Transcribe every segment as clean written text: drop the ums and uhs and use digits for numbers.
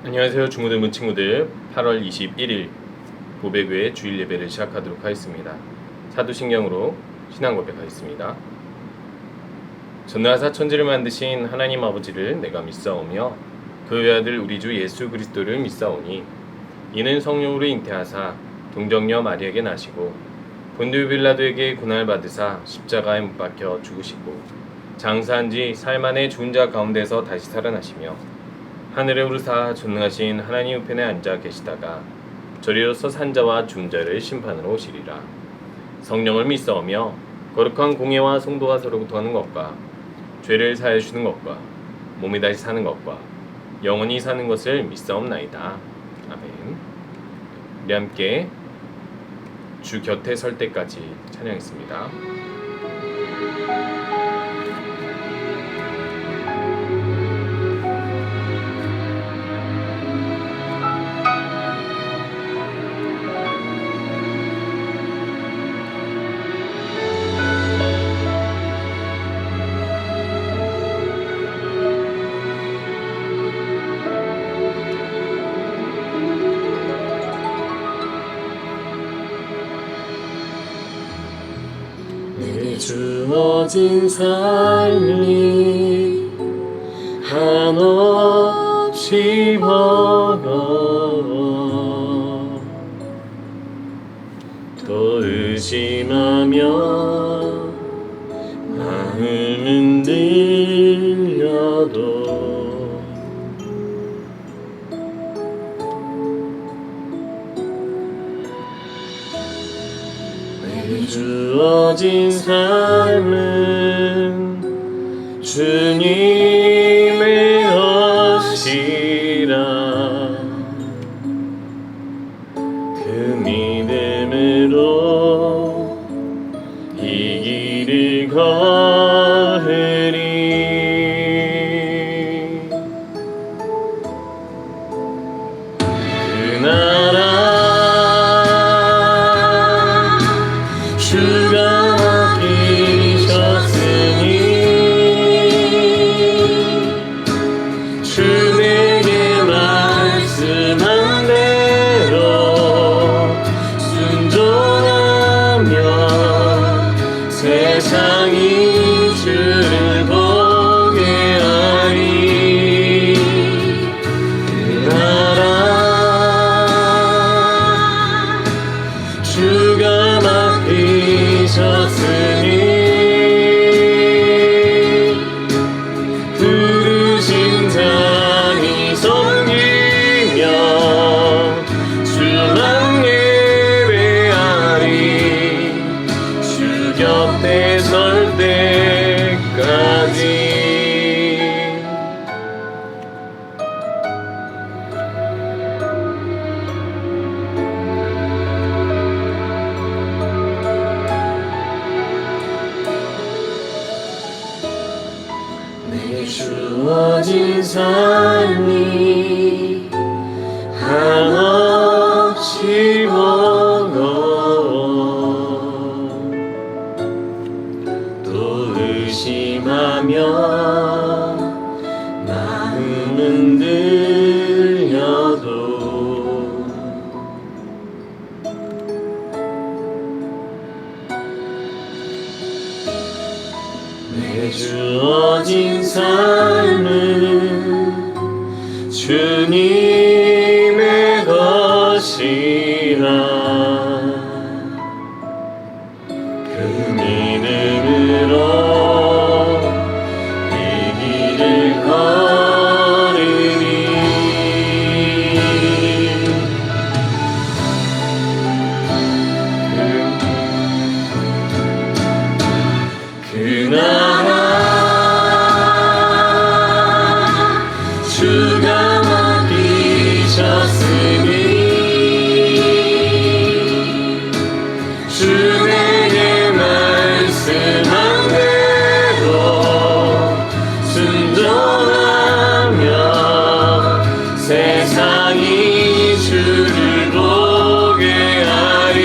안녕하세요 중고등부 친구들. 8월 21일 고백의 주일 예배를 시작하도록 하겠습니다. 사도신경으로 신앙 고백하겠습니다. 전능하사 천지를 만드신 하나님 아버지를 내가 믿사오며 그 외아들 우리 주 예수 그리스도를 믿사오니 이는 성령으로 잉태하사 동정녀 마리에게 나시고 본디오 빌라도에게 고난을 받으사 십자가에 못 박혀 죽으시고 장사한 지 사흘 만에 죽은 자 가운데서 다시 살아나시며 하늘에 오르사 전능하신 하나님 우편에 앉아 계시다가 저리로서 산자와 죽은 자를 심판으로 오시리라. 성령을 믿사오며 거룩한 공예와 성도가 서로부터 하는 것과 죄를 사하여 주는 것과 몸이 다시 사는 것과 영원히 사는 것을 믿사옵나이다. 아멘. 우리 함께 주 곁에 설 때까지 찬양했습니다. 내게 주어진 삶이 한없이 버거워 또 의심하며 마음은 들려도 내게 주어진 삶은 주님의 것이라 그 믿음으로 이 길을 걸으리. 그 나라 주가 맡기셨으니 주 내게 말씀한 대로 순종하며 세상이 주를 보게 하리. 그 나라 주가 맡기셨으니 부르신 자니 섬기며 주만 예배하리. 주 곁에 설 때까지. 내게 주어진 삶이 한없이 버거워 또 의심하며 마음은 들려도 내게 주어진 삶은 주님의 것이라 그 믿음으로 이 길을 걸으리. 그 나라 주가 맡기셨으니 주 내게 말씀한 대로 순종하며 세상이 주를 보게 하리.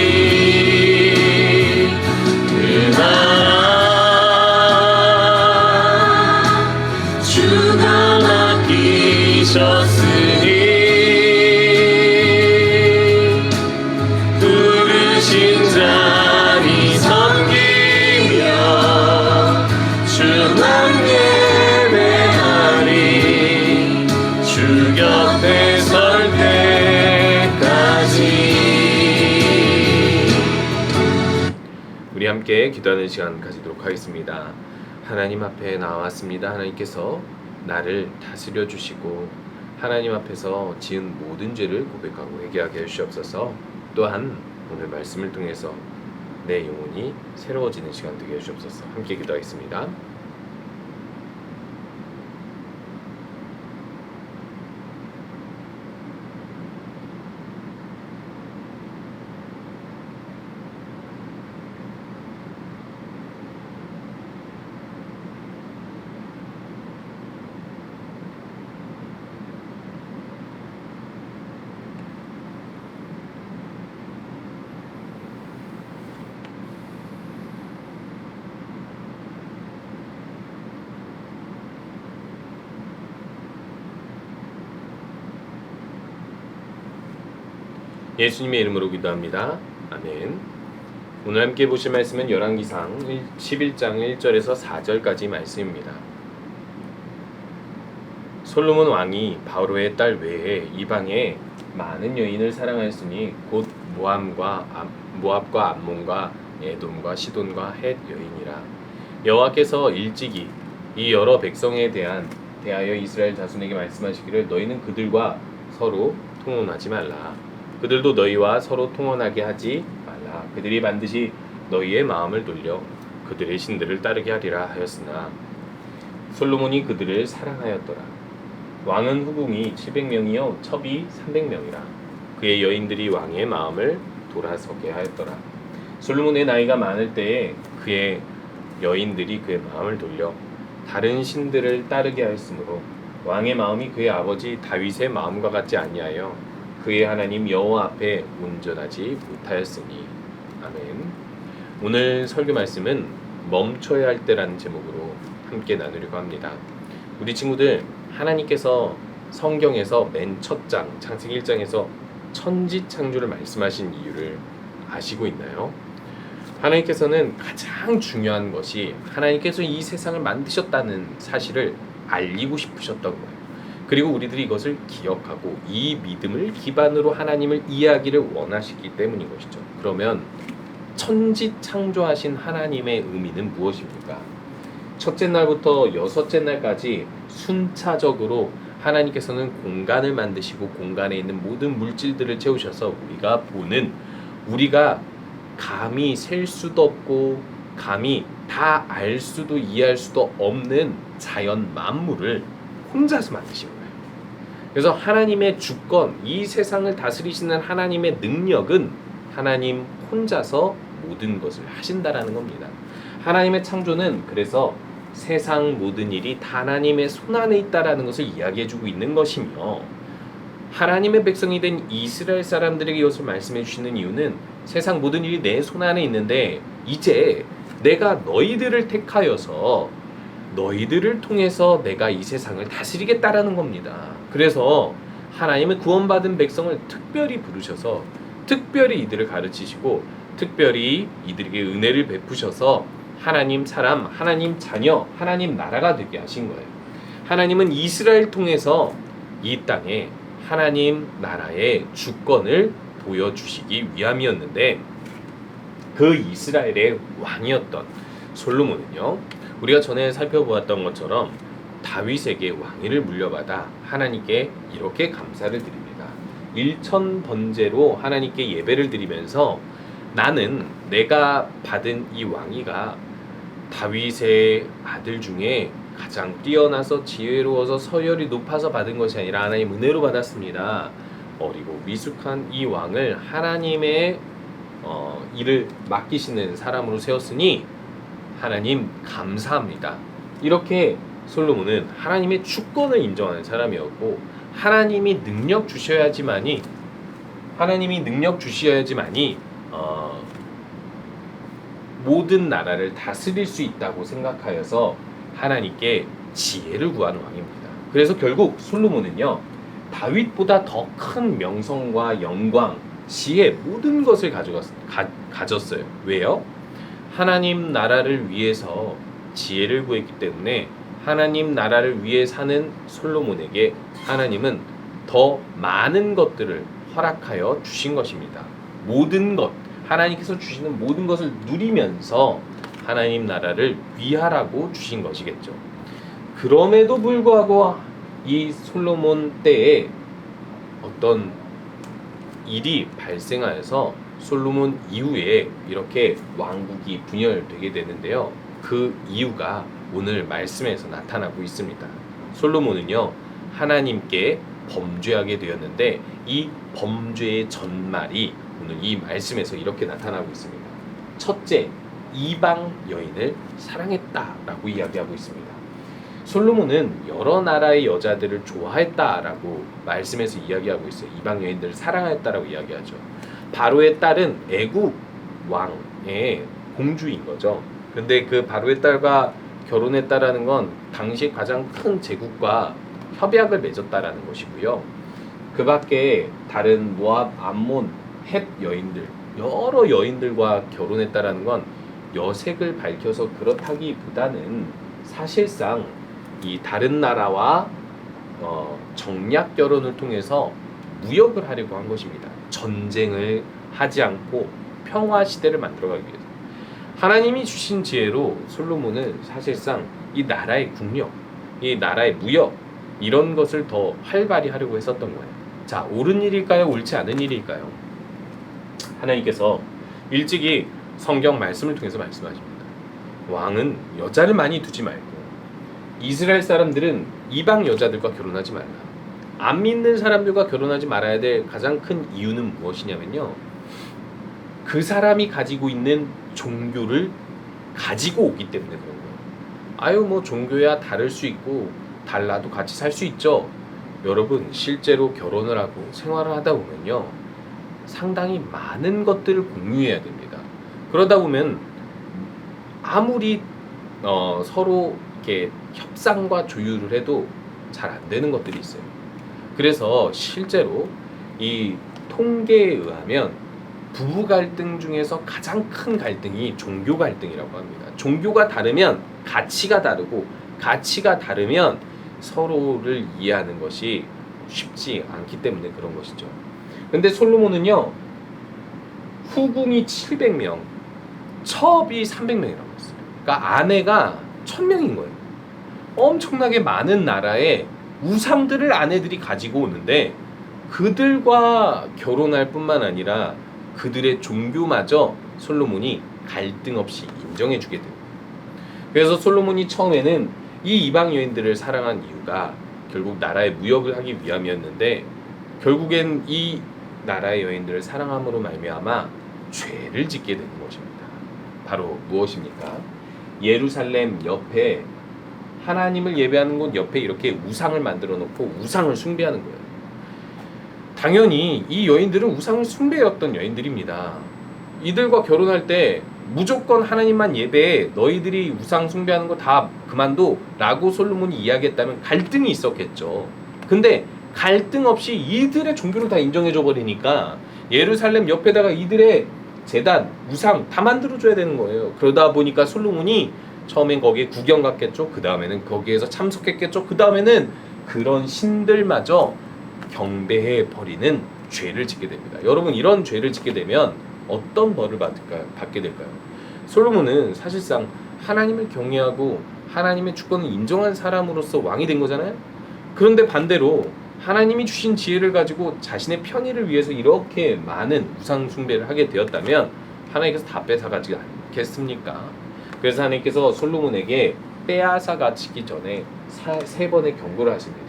그 나라 주가 맡기셨으니 주 곁에 설 때까지. 우리 함께 기도하는 시간 가지도록 하겠습니다. 하나님 앞에 나왔습니다. 하나님께서 나를 다스려 주시고 하나님 앞에서 지은 모든 죄를 고백하고 회개하게 해주시옵소서. 또한 오늘 말씀을 통해서 내 영혼이 새로워지는 시간 되게 해주시옵소서. 함께 기도하겠습니다. 예수님의 이름으로 기도합니다. 아멘. 오늘 함께 보실 말씀은 열왕기상 11장 1절에서 4절까지 말씀입니다. 솔로몬 왕이 바로의 딸 외에 이방에 많은 여인을 사랑하였으니 곧 모압과 암몬과 에돔과 시돈과 헷 여인이라. 여호와께서 일찍이 이 여러 백성에 대하여 이스라엘 자손에게 말씀하시기를 너희는 그들과 서로 통혼하지 말라. 그들도 너희와 서로 통혼하게 하지 말라. 그들이 반드시 너희의 마음을 돌려 그들의 신들을 따르게 하리라 하였으나 솔로몬이 그들을 사랑하였더라. 왕은 후궁이 700명이요 첩이 300명이라. 그의 여인들이 왕의 마음을 돌아서게 하였더라. 솔로몬의 나이가 많을 때에 그의 여인들이 그의 마음을 돌려 다른 신들을 따르게 하였으므로 왕의 마음이 그의 아버지 다윗의 마음과 같지 아니하여 그의 하나님 여호와 앞에 온전하지 못하였으니. 아멘. 오늘 설교 말씀은 멈춰야 할 때라는 제목으로 함께 나누려고 합니다. 우리 친구들, 하나님께서 성경에서 맨 첫 장 창세기 1장에서 천지 창조를 말씀하신 이유를 아시고 있나요? 하나님께서는 가장 중요한 것이 하나님께서 이 세상을 만드셨다는 사실을 알리고 싶으셨던 거예요. 그리고 우리들이 이것을 기억하고 이 믿음을 기반으로 하나님을 이해하기를 원하시기 때문인 것이죠. 그러면 천지 창조하신 하나님의 의미는 무엇입니까? 첫째 날부터 여섯째 날까지 순차적으로 하나님께서는 공간을 만드시고 공간에 있는 모든 물질들을 채우셔서 우리가 감히 셀 수도 없고 감히 다 알 수도 이해할 수도 없는 자연 만물을 혼자서 만드신 거예요. 그래서 하나님의 주권, 이 세상을 다스리시는 하나님의 능력은 하나님 혼자서 모든 것을 하신다라는 겁니다. 하나님의 창조는 그래서 세상 모든 일이 다 하나님의 손안에 있다라는 것을 이야기해주고 있는 것이며, 하나님의 백성이 된 이스라엘 사람들에게 이것을 말씀해 주시는 이유는 세상 모든 일이 내 손안에 있는데 이제 내가 너희들을 택하여서 너희들을 통해서 내가 이 세상을 다스리겠다라는 겁니다. 그래서 하나님의 구원받은 백성을 특별히 부르셔서 특별히 이들을 가르치시고 특별히 이들에게 은혜를 베푸셔서 하나님 사람, 하나님 자녀, 하나님 나라가 되게 하신 거예요. 하나님은 이스라엘 통해서 이 땅에 하나님 나라의 주권을 보여주시기 위함이었는데, 그 이스라엘의 왕이었던 솔로몬은요, 우리가 전에 살펴보았던 것처럼 다윗에게 왕위를 물려받아 하나님께 이렇게 감사를 드립니다. 일천번제로 하나님께 예배를 드리면서 나는 내가 받은 이 왕위가 다윗의 아들 중에 가장 뛰어나서 지혜로워서 서열이 높아서 받은 것이 아니라 하나님 은혜로 받았습니다. 어리고 미숙한 이 왕을 하나님의 일을 맡기시는 사람으로 세웠으니 하나님 감사합니다. 이렇게 솔로몬은 하나님의 주권을 인정하는 사람이었고, 하나님이 능력 주셔야지만이 모든 나라를 다스릴 수 있다고 생각하여서 하나님께 지혜를 구하는 왕입니다. 그래서 결국 솔로몬은요, 다윗보다 더 큰 명성과 영광, 지혜, 모든 것을 가졌어요. 왜요? 하나님 나라를 위해서 지혜를 구했기 때문에 하나님 나라를 위해 사는 솔로몬에게 하나님은 더 많은 것들을 허락하여 주신 것입니다. 모든 것, 하나님께서 주시는 모든 것을 누리면서 하나님 나라를 위하라고 주신 것이겠죠. 그럼에도 불구하고 이 솔로몬 때에 어떤 일이 발생하여서 솔로몬 이후에 이렇게 왕국이 분열되게 되는데요. 그 이유가 오늘 말씀에서 나타나고 있습니다. 솔로몬은요, 하나님께 범죄하게 되었는데 이 범죄의 전말이 오늘 이 말씀에서 이렇게 나타나고 있습니다. 첫째, 이방 여인을 사랑했다라고 이야기하고 있습니다. 솔로몬은 여러 나라의 여자들을 좋아했다라고 말씀에서 이야기하고 있어요. 이방 여인들을 사랑했다라고 이야기하죠. 바로의 딸은 애굽 왕의 공주인 거죠. 근데 그 바로의 딸과 결혼했다라는 건 당시 가장 큰 제국과 협약을 맺었다라는 것이고요. 그 밖에 다른 모압, 암몬, 헷 여인들, 여러 여인들과 결혼했다라는 건 여색을 밝혀서 그렇다기보다는 사실상 이 다른 나라와 정략 결혼을 통해서 무역을 하려고 한 것입니다. 전쟁을 하지 않고 평화 시대를 만들어가기 위해서. 하나님이 주신 지혜로 솔로몬은 사실상 이 나라의 국력, 이 나라의 무역 이런 것을 더 활발히 하려고 했었던 거예요. 자, 옳은 일일까요? 옳지 않은 일일까요? 하나님께서 일찍이 성경 말씀을 통해서 말씀하십니다. 왕은 여자를 많이 두지 말고 이스라엘 사람들은 이방 여자들과 결혼하지 말라. 안 믿는 사람들과 결혼하지 말아야 될 가장 큰 이유는 무엇이냐면요, 그 사람이 가지고 있는 종교를 가지고 오기 때문에 그런 거예요. 아유, 뭐 종교야 다를 수 있고 달라도 같이 살 수 있죠. 여러분, 실제로 결혼을 하고 생활을 하다 보면요, 상당히 많은 것들을 공유해야 됩니다. 그러다 보면 아무리 서로 이렇게 협상과 조율을 해도 잘 안 되는 것들이 있어요. 그래서 실제로 이 통계에 의하면 부부 갈등 중에서 가장 큰 갈등이 종교 갈등이라고 합니다. 종교가 다르면 가치가 다르고, 가치가 다르면 서로를 이해하는 것이 쉽지 않기 때문에 그런 것이죠. 근데 솔로몬은요, 후궁이 700명, 첩이 300명이라고 했어요. 그러니까 아내가 1000명인 거예요. 엄청나게 많은 나라의 우상들을 아내들이 가지고 오는데 그들과 결혼할 뿐만 아니라 그들의 종교마저 솔로몬이 갈등 없이 인정해 주게 됩니다. 그래서 솔로몬이 처음에는 이 이방 여인들을 사랑한 이유가 결국 나라의 무역을 하기 위함이었는데, 결국엔 이 나라의 여인들을 사랑함으로 말미암아 죄를 짓게 되는 것입니다. 바로 무엇입니까? 예루살렘 옆에, 하나님을 예배하는 곳 옆에 이렇게 우상을 만들어 놓고 우상을 숭배하는 거예요. 당연히 이 여인들은 우상을 숭배했던 여인들입니다. 이들과 결혼할 때 무조건 하나님만 예배해, 너희들이 우상 숭배하는 거 다 그만둬 라고 솔로몬이 이야기했다면 갈등이 있었겠죠. 근데 갈등 없이 이들의 종교를 다 인정해줘 버리니까 예루살렘 옆에다가 이들의 제단, 우상 다 만들어줘야 되는 거예요. 그러다 보니까 솔로몬이 처음엔 거기에 구경 갔겠죠. 그 다음에는 거기에서 참석했겠죠. 그 다음에는 그런 신들마저 경배해 버리는 죄를 짓게 됩니다. 여러분, 이런 죄를 짓게 되면 어떤 벌을 받게 될까요? 솔로몬은 사실상 하나님을 경외하고 하나님의 주권을 인정한 사람으로서 왕이 된 거잖아요. 그런데 반대로 하나님이 주신 지혜를 가지고 자신의 편의를 위해서 이렇게 많은 우상 숭배를 하게 되었다면 하나님께서 다 뺏어가지 않겠습니까? 그래서 하나님께서 솔로몬에게 빼앗아 가시기 전에 3번의 경고를 하십니다.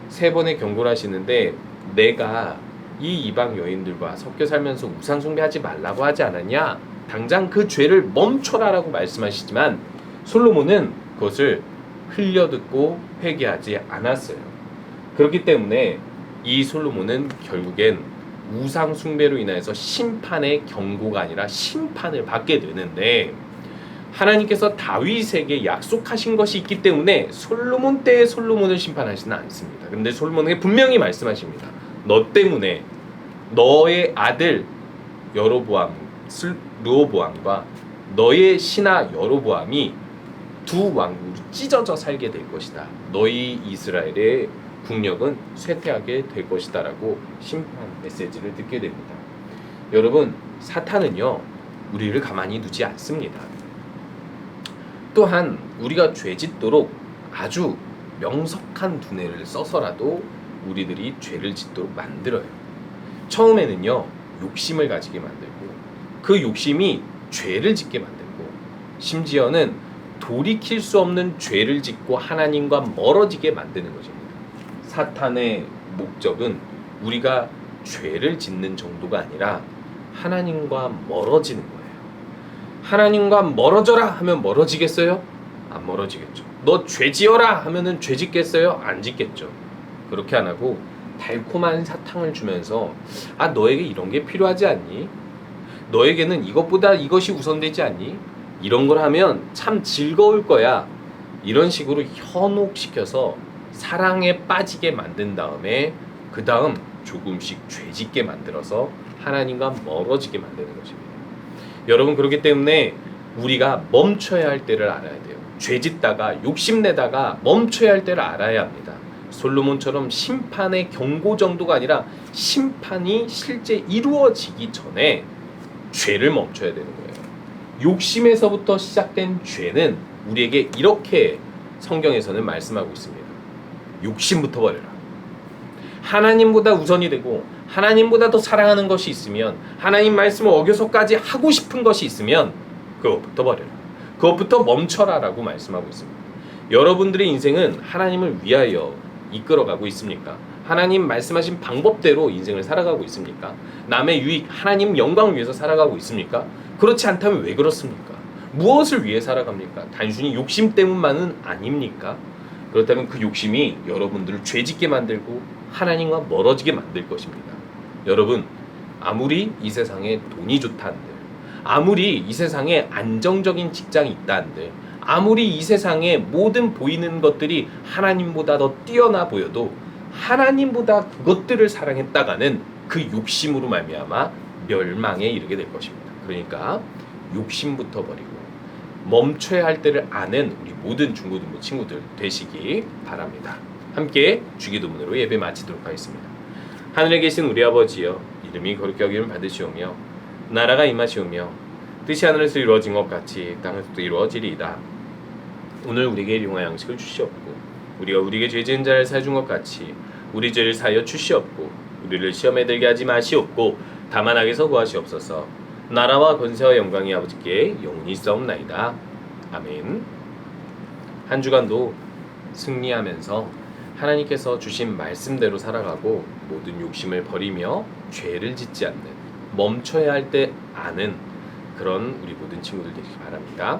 3번의 경고를 하시는데, 내가 이 이방 여인들과 섞여 살면서 우상 숭배하지 말라고 하지 않았냐? 당장 그 죄를 멈춰라라고 말씀하시지만 솔로몬은 그것을 흘려듣고 회개하지 않았어요. 그렇기 때문에 이 솔로몬은 결국엔 우상 숭배로 인해서 심판의 경고가 아니라 심판을 받게 되는데, 하나님께서 다윗에게 약속하신 것이 있기 때문에 솔로몬 때의 솔로몬을 심판하시는 않습니다. 그런데 솔로몬에게 분명히 말씀하십니다. 너 때문에 너의 아들 르호보암과 너의 신하 여로보암이 두 왕국으로 찢어져 살게 될 것이다. 너희 이스라엘의 국력은 쇠퇴하게 될 것이다 라고 심판 메시지를 듣게 됩니다. 여러분, 사탄은요 우리를 가만히 두지 않습니다. 또한 우리가 죄짓도록 아주 명석한 두뇌를 써서라도 우리들이 죄를 짓도록 만들어요. 처음에는요 욕심을 가지게 만들고 그 욕심이 죄를 짓게 만들고 심지어는 돌이킬 수 없는 죄를 짓고 하나님과 멀어지게 만드는 것입니다. 사탄의 목적은 우리가 죄를 짓는 정도가 아니라 하나님과 멀어지는 거예요. 하나님과 멀어져라 하면 멀어지겠어요? 안 멀어지겠죠. 너 죄 지어라 하면은 죄 짓겠어요? 안 짓겠죠. 그렇게 안 하고 달콤한 사탕을 주면서 아 너에게 이런 게 필요하지 않니? 너에게는 이것보다 이것이 우선되지 않니? 이런 걸 하면 참 즐거울 거야. 이런 식으로 현혹시켜서 사랑에 빠지게 만든 다음에 그 다음 조금씩 죄짓게 만들어서 하나님과 멀어지게 만드는 것입니다. 여러분, 그렇기 때문에 우리가 멈춰야 할 때를 알아야 돼요. 죄짓다가 욕심내다가 멈춰야 할 때를 알아야 합니다. 솔로몬처럼 심판의 경고 정도가 아니라 심판이 실제 이루어지기 전에 죄를 멈춰야 되는 거예요. 욕심에서부터 시작된 죄는 우리에게 이렇게 성경에서는 말씀하고 있습니다. 욕심부터 버려라. 하나님보다 우선이 되고 하나님보다 더 사랑하는 것이 있으면, 하나님 말씀을 어겨서까지 하고 싶은 것이 있으면 그것부터 버려라. 그것부터 멈춰라 라고 말씀하고 있습니다. 여러분들의 인생은 하나님을 위하여 이끌어가고 있습니까? 하나님 말씀하신 방법대로 인생을 살아가고 있습니까? 남의 유익, 하나님 영광을 위해서 살아가고 있습니까? 그렇지 않다면 왜 그렇습니까? 무엇을 위해 살아갑니까? 단순히 욕심 때문만은 아닙니까? 그렇다면 그 욕심이 여러분들을 죄짓게 만들고 하나님과 멀어지게 만들 것입니다. 여러분, 아무리 이 세상에 돈이 좋다 한들, 아무리 이 세상에 안정적인 직장이 있다 한들, 아무리 이 세상에 모든 보이는 것들이 하나님보다 더 뛰어나 보여도 하나님보다 그것들을 사랑했다가는 그 욕심으로 말미암아 멸망에 이르게 될 것입니다. 그러니까 욕심부터 버리고 멈춰야 할 때를 아는 우리 모든 중고등부 친구들 되시기 바랍니다. 함께 주기도문으로 예배 마치도록 하겠습니다. 하늘에 계신 우리 아버지여, 이름이 거룩히 여김을 받으시오며 나라가 임하시오며 뜻이 하늘에서 이루어진 것 같이 땅에서도 이루어지리이다. 오늘 우리에게 일용할 양식을 주시옵고 우리가 우리에게 죄 지은 자를 사해 준 것 같이 우리 죄를 사하여 주시옵고 우리를 시험에 들게 하지 마시옵고 다만 악에서 구하시옵소서. 나라와 권세와 영광이 아버지께 영원히 있사옵나이다. 아멘. 한 주간도 승리하면서 하나님께서 주신 말씀대로 살아가고 모든 욕심을 버리며 죄를 짓지 않는, 멈춰야 할 때 아는 그런 우리 모든 친구들 되시기 바랍니다.